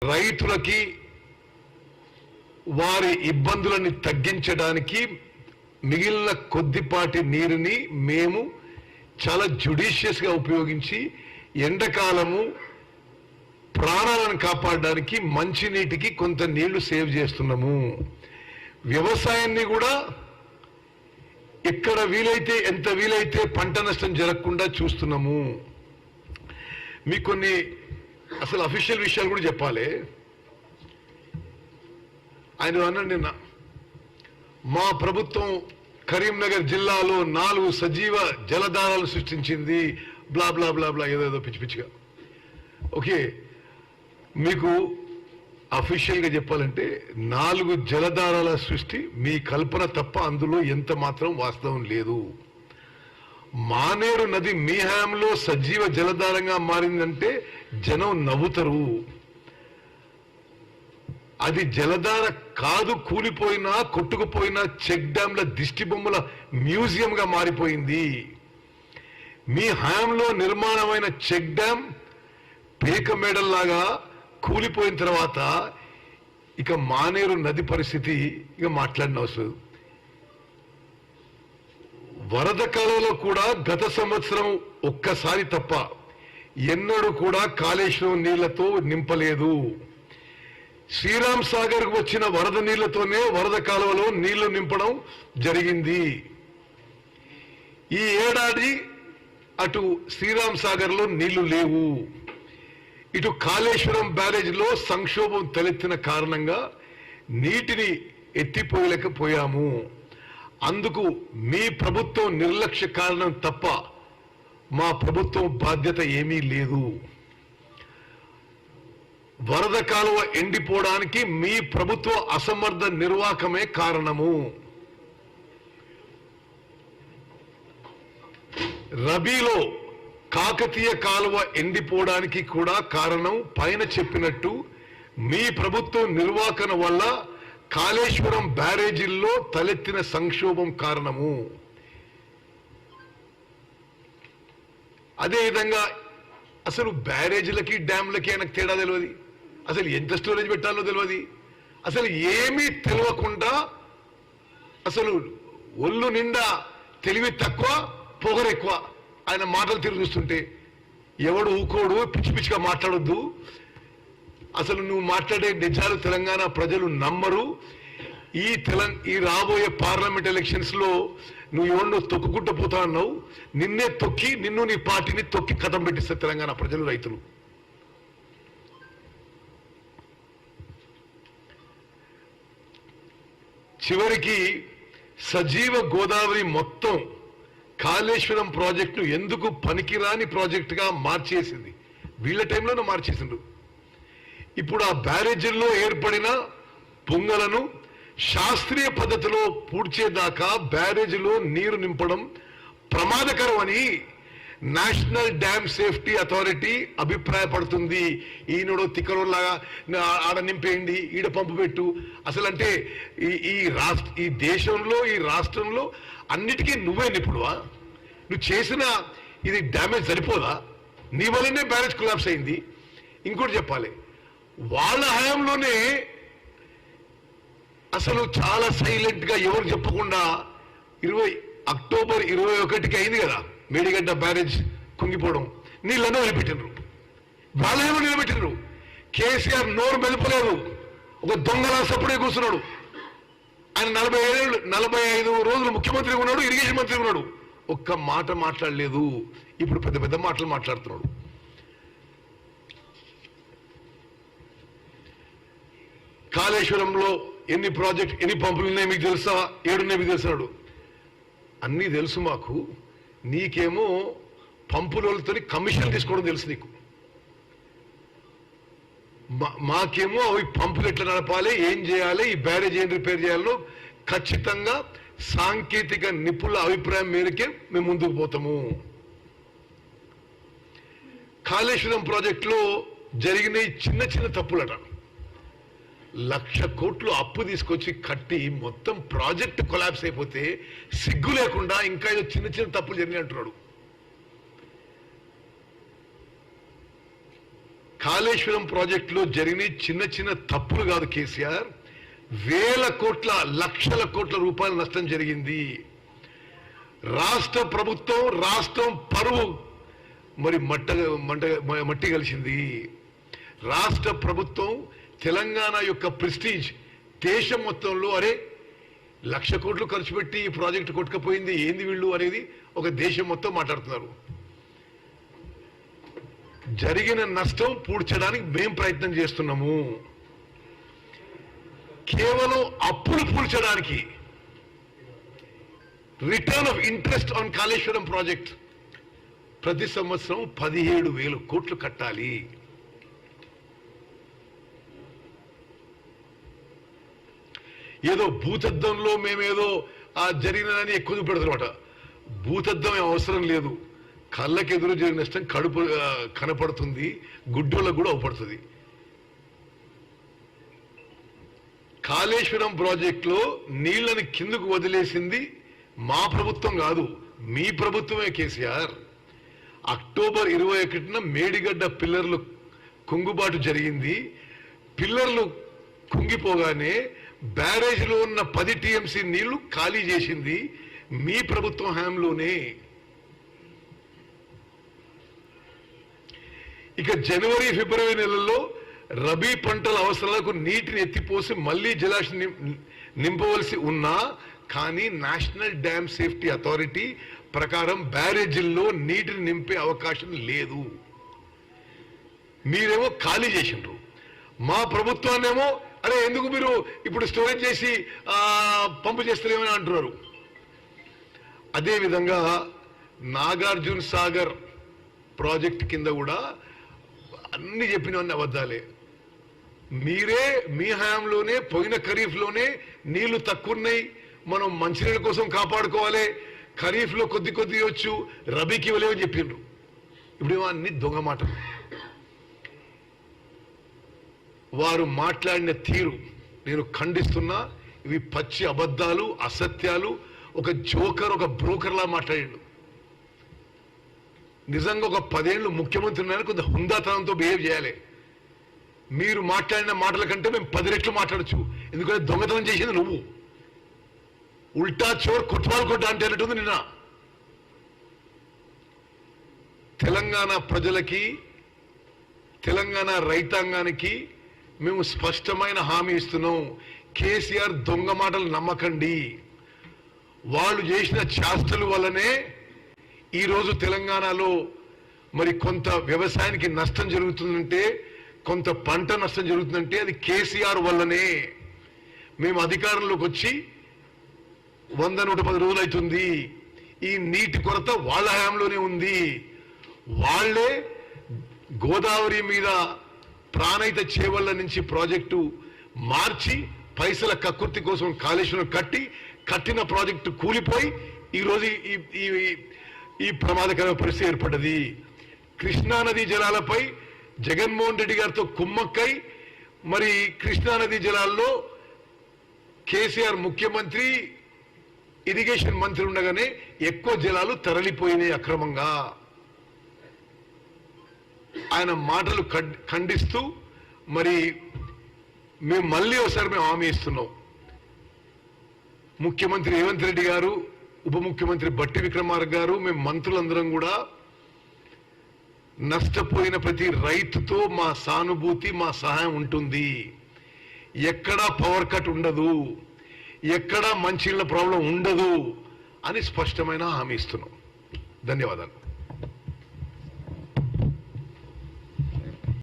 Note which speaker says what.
Speaker 1: రైతులకి వారి ఇబ్బందులను తగ్గించడానికి మిగిలిన కొద్దిపాటి నీరుని మేము చాలా జ్యుడిషియస్ గా ఉపయోగించి ఎండాకాలము ప్రాణాలను కాపాడడానికి మంచినీటికి కొంత నీళ్లు సేవ్ చేస్తున్నాము. వ్యవసాయాన్ని కూడా ఎక్కడ వీలైతే ఎంత వీలైతే పంట నష్టం జరగకుండా చూస్తున్నాము. మీకు కొన్ని అసలు అఫీషియల్ విషయాలు కూడా చెప్పాలి. ఆయన అన్నాడు నిన్న, మా ప్రభుత్వం కరీంనగర్ జిల్లాలో 4 సజీవ జలధారాలు సృష్టించింది, బ్లా బ్లా బ్లా బ్లా ఏదేదో పిచ్చి పిచ్చిగా. ఓకే, మీకు అఫీషియల్ గా చెప్పాలంటే 4 జలధారాల సృష్టి మీ కల్పన తప్ప అందులో ఎంత మాత్రం వాస్తవం లేదు. మానేరు నది మీ హయాంలో సజీవ జలధారంగా మారిందంటే జనం నవ్వుతారు. అది జలధార కాదు, కూలిపోయినా కొట్టుకుపోయినా చెక్ డ్యాంల దిష్టి బొమ్మల మ్యూజియం గా మారిపోయింది. మీ హయాంలో నిర్మాణమైన చెక్ డ్యాం పేక మేడల్లాగా కూలిపోయిన తర్వాత ఇక మానేరు నది పరిస్థితి ఇక మాట్లాడిన అవసరం. వరద కాలంలో కూడా గత సంవత్సరం ఒక్కసారి తప్ప ఎన్నడూ కూడా కాళేశ్వరం నీళ్లతో నింపలేదు. శ్రీరామ్ సాగర్ వచ్చిన వరద నీళ్లతోనే వరద కాలువలో నీళ్లు నింపడం జరిగింది. ఈ ఏడాది అటు శ్రీరామ్ సాగర్ లో నీళ్లు లేవు. ఇటు కాళేశ్వరం బ్యారేజ్ లో సంక్షోభం తలెత్తిన కారణంగా నీటిని ఎత్తిపోయలేకపోయాము. అందుకు మీ ప్రభుత్వం నిర్లక్ష్య కారణం తప్ప మా ప్రభుత్వం బాధ్యత ఏమీ లేదు. వరద కాలువ ఎండిపోవడానికి మీ ప్రభుత్వ అసమర్థ నిర్వాహకమే కారణము. రబీలో కాకతీయ కాలువ ఎండిపోవడానికి కూడా కారణం పైన చెప్పినట్టు మీ ప్రభుత్వం నిర్వాహకన వల్ల కాళేశ్వరం బ్యారేజీల్లో తలెత్తిన సంక్షోభం కారణము. అదేవిధంగా అసలు బ్యారేజీలకి డ్యాంలకి ఆయనకు తేడా తెలియదు. అసలు ఎంత స్టోరేజ్ పెట్టాలో తెలియదు. అసలు ఏమీ తెలియకుండా అసలు ఒళ్ళు నిండా తెలివి తక్కువ పొగరు ఎక్కువ. ఆయన మాటలు తిరిగి చూస్తుంటే ఎవడు ఊకోడు, పిచ్చి పిచ్చిగా మాట్లాడొద్దు. అసలు నువ్వు మాట్లాడే నిజాలు తెలంగాణ ప్రజలు నమ్మరు. ఈ రాబోయే పార్లమెంట్ ఎలక్షన్స్ లో నువ్వు ఎవరినో తొక్కుకుంటూ పోతా అన్నావు. నిన్నే తొక్కి నిన్ను నీ పార్టీని తొక్కి కథం పెట్టిస్తారు తెలంగాణ ప్రజలు, రైతులు. చివరికి సజీవ గోదావరి మొత్తం కాళేశ్వరం ప్రాజెక్టును ఎందుకు పనికిరాని ప్రాజెక్టుగా మార్చేసింది. వీళ్ళ టైంలోనే మార్చేసిండ్రు. ఇప్పుడు ఆ బ్యారేజీల్లో ఏర్పడిన పొంగలను శాస్త్రీయ పద్ధతిలో పూడ్చేదాకా బ్యారేజీలో నీరు నింపడం ప్రమాదకరమని నేషనల్ డ్యామ్ సేఫ్టీ అథారిటీ అభిప్రాయపడుతుంది. ఈయనడు తిక్కరోలాగా ఆడ నింపేయండి, ఈడ పంపు పెట్టు. అసలు అంటే ఈ దేశంలో ఈ రాష్ట్రంలో అన్నిటికీ నువ్వే నిపుణువా? నువ్వు చేసిన ఇది డ్యామేజ్ సరిపోదా? నీ వల్లనే బ్యారేజ్ కొలాప్స్ అయింది. ఇంకోటి చెప్పాలి, వాళ్ళ హయాంలోనే అసలు చాలా సైలెంట్ గా ఎవరు చెప్పకుండా అక్టోబర్ 21కి అయింది కదా మేడిగడ్డ బ్యారేజ్ కుంగిపోవడం. నీళ్ళను నిలబెట్టినరు, వాళ్ళేమో నిలబెట్టినరు. కేసీఆర్ నోరు మెదపలేదు, ఒక దొంగలా సప్పుడే కూర్చున్నాడు. ఆయన 45 రోజులు ముఖ్యమంత్రి ఉన్నాడు, ఇరిగేషన్ మంత్రి ఉన్నాడు, ఒక్క మాట మాట్లాడలేదు. ఇప్పుడు పెద్ద పెద్ద మాటలు మాట్లాడుతున్నాడు. కాళేశ్వరంలో ఎన్ని పంపులు ఉన్నాయి మీకు తెలుసా? 7 ఉన్నాయి మీకు తెలుసున్నాడు. అన్నీ తెలుసు మాకు. నీకేమో పంపులతో కమిషన్ తీసుకోవడం తెలుసు నీకు. మాకేమో అవి పంపులు ఎట్లా నడపాలి, ఏం చేయాలి, ఈ బ్యారేజ్ ఏం రిపేర్ చేయాలో ఖచ్చితంగా సాంకేతిక నిపుణుల అభిప్రాయం మేరకే మేము ముందుకు పోతాము. కాళేశ్వరం ప్రాజెక్టులో జరిగిన చిన్న చిన్న తప్పులట. 1,00,000 కోట్లు అప్పు తీసుకొచ్చి కట్టి మొత్తం ప్రాజెక్ట్ కొలాప్స్ అయిపోతే సిగ్గు లేకుండా ఇంకా ఏదో చిన్న చిన్న తప్పులు జరిగినాయి అంటున్నాడు. కాళేశ్వరం ప్రాజెక్టులో జరిగిన చిన్న చిన్న తప్పులు కాదు కేసీఆర్, వేల కోట్ల లక్షల కోట్ల రూపాయల నష్టం జరిగింది. రాష్ట్ర ప్రభుత్వం రాష్ట్రం పరువు మరి మట్టి కలిసింది. రాష్ట్ర ప్రభుత్వం తెలంగాణ యొక్క ప్రెస్టీజ్ దేశం మొత్తంలో అరే 1,00,000 కోట్లు ఖర్చు పెట్టి ఈ ప్రాజెక్టు కొట్టుకపోయింది ఏంది వీళ్ళు అనేది ఒక దేశం మొత్తం మాట్లాడుతున్నారు. జరిగిన నష్టం పూడ్చడానికి మేం ప్రయత్నం చేస్తున్నాము. కేవలం అప్పులు పూడ్చడానికి return of interest on Kaleshwaram project ప్రతి సంవత్సరం 17,000 కోట్లు కట్టాలి. ఏదో భూతద్దంలో మేమేదో జరిగినదని ఎక్కువ చూపెడతారన్నమాట. భూతద్దం అవసరం లేదు, కళ్ళకి ఎదురు జరిగిన నష్టం కడుపు కనపడుతుంది, గుడ్డోళ్ళకు కూడా అవపడుతుంది. కాళేశ్వరం ప్రాజెక్టులో నీళ్లను కిందకు వదిలేసింది మా ప్రభుత్వం కాదు, మీ ప్రభుత్వమే కేసీఆర్. అక్టోబర్ 21న మేడిగడ్డ పిల్లర్లు కుంగుబాటు జరిగింది. పిల్లర్లు కుంగిపోగానే బ్యారేజ్లో ఉన్న 10 టీఎంసీ నీళ్లు ఖాళీ చేసింది మీ ప్రభుత్వం హయాంలోనే. ఇక జనవరి ఫిబ్రవరి నెలల్లో రబీ పంటల అవసరాలకు నీటిని ఎత్తిపోసి మళ్లీ జలాశయం నింపవలసి ఉన్నా కానీ నేషనల్ డ్యామ్ సేఫ్టీ అథారిటీ ప్రకారం బ్యారేజీల్లో నీటిని నింపే అవకాశం లేదు. మీరేమో ఖాళీ చేసిండ్రు. మా ప్రభుత్వాన్నేమో అరే ఎందుకు మీరు ఇప్పుడు స్టోరేజ్ చేసి పంపు చేస్తారేమని అంటున్నారు. అదేవిధంగా నాగార్జున సాగర్ ప్రాజెక్ట్ కింద కూడా అన్ని చెప్పినవన్నీ అబద్ధాలే. మీరే మీ హయాంలోనే పోయిన ఖరీఫ్లోనే నీళ్లు తక్కువ ఉన్నాయి, మనం మంచినీళ్ళ కోసం కాపాడుకోవాలి, ఖరీఫ్లో కొద్ది వచ్చు, రబీకి ఇవ్వలేమని చెప్పిండ్రు. ఇప్పుడేమో అన్ని దొంగ మాటలు. వారు మాట్లాడిన తీరు నేను ఖండిస్తున్నా. ఇవి పచ్చి అబద్ధాలు, అసత్యాలు. ఒక జోకర్, ఒక బ్రోకర్లా మాట్లాడాడు. నిజంగా ఒక 10 ఏళ్ళు ముఖ్యమంత్రి ఉన్నాయని కొంత హుందాతనంతో బిహేవ్ చేయాలి. మీరు మాట్లాడిన మాటల కంటే మేము 10 రెట్లు మాట్లాడచ్చు. ఎందుకంటే దొంగతనం చేసింది నువ్వు. ఉల్టా చోర్ కొట్వాల్ కొట్ట అంటే అన్నట్టుంది నిన్న. తెలంగాణ ప్రజలకి, తెలంగాణ రైతాంగానికి మేము స్పష్టమైన హామీ ఇస్తున్నాం. కేసీఆర్ దొంగ మాటలు నమ్మకండి. వాళ్ళు చేసిన చేష్టల వల్లనే ఈరోజు తెలంగాణలో మరి కొంత వ్యవసాయానికి నష్టం జరుగుతుందంటే, కొంత పంట నష్టం జరుగుతుందంటే అది కేసీఆర్ వల్లనే. మేము అధికారంలోకి వచ్చి 100-110 రోజులు అవుతుంది. ఈ నీటి కొరత వాళ్ళ హయాంలోనే ఉంది. వాళ్లే గోదావరి మీద ప్రాణహిత చేవళ్ల నుంచి ప్రాజెక్టు మార్చి పైసల కక్కుర్తి కోసం కాళేశ్వరం కట్టిన ప్రాజెక్టు కూలిపోయి ఈరోజు ఈ ప్రమాదకర పరిస్థితి ఏర్పడ్డది. కృష్ణానదీ జలాలపై జగన్మోహన్ రెడ్డి గారితో కుమ్మక్కై మరి కృష్ణానదీ జలాల్లో కేసీఆర్ ముఖ్యమంత్రి, ఇరిగేషన్ మంత్రి ఉండగానే ఎక్కువ జలాలు తరలిపోయినాయి అక్రమంగా. ఆయన మాటలు ఖండిస్తూ మరి మేము మళ్ళీ ఒకసారి హామీ ఇస్తున్నాం. ముఖ్యమంత్రి రేవంత్ రెడ్డి గారు, ఉప ముఖ్యమంత్రి బట్టి విక్రమార్క గారు, మేము మంత్రులందరం కూడా నష్టపోయిన ప్రతి రైతుతో మా సానుభూతి, మా సహాయం ఉంటుంది. ఎక్కడా పవర్ కట్ ఉండదు, ఎక్కడా మంచినీళ్ళ ప్రాబ్లం ఉండదు అని స్పష్టమైన హామీ ఇస్తున్నాం. ధన్యవాదాలు.